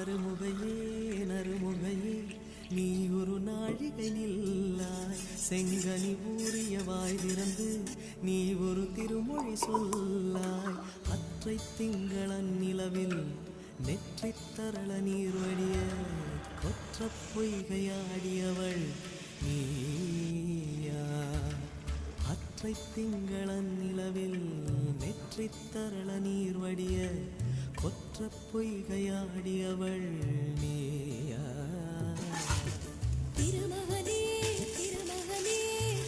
அருமுகையே நறுமுகையே நீ ஒரு நாழிகை நில்லாய் செங்கனி ஊறிய வாய் திறந்து நீ ஒரு திருமொழி சொல்லாய் அற்றை திங்களன் நிலவில் நெற்றி தரள நீர் வடிய கொற்ற பொய்கையாடியவள் நீயா அற்றை திங்களன் நிலவில் நெற்றி தரள நீர் வடிய கொற்ற பொய்கையாடியவள் நீயா திருமகனே திருமகனே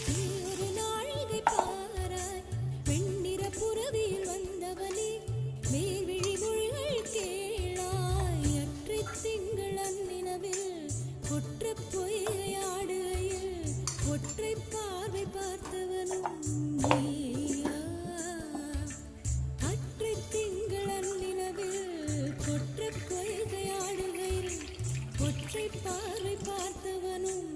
நீ ஒரு நாழிகை பாராய் வெண்ணிற புறவியில் வந்தவனே மேல்விழி மொழிகள் கேளாய் அற்றை திங்களன் நிலவில் கொற்ற பொய்கையாடுகையில் ஒற்றை பார்வை பார்த்தவனும் நீயா அற்றை திங்களன் நிலவில் கொற்ற பொய்கையாடுகையில் ஒற்றை பார்வை பார்த்தவனும்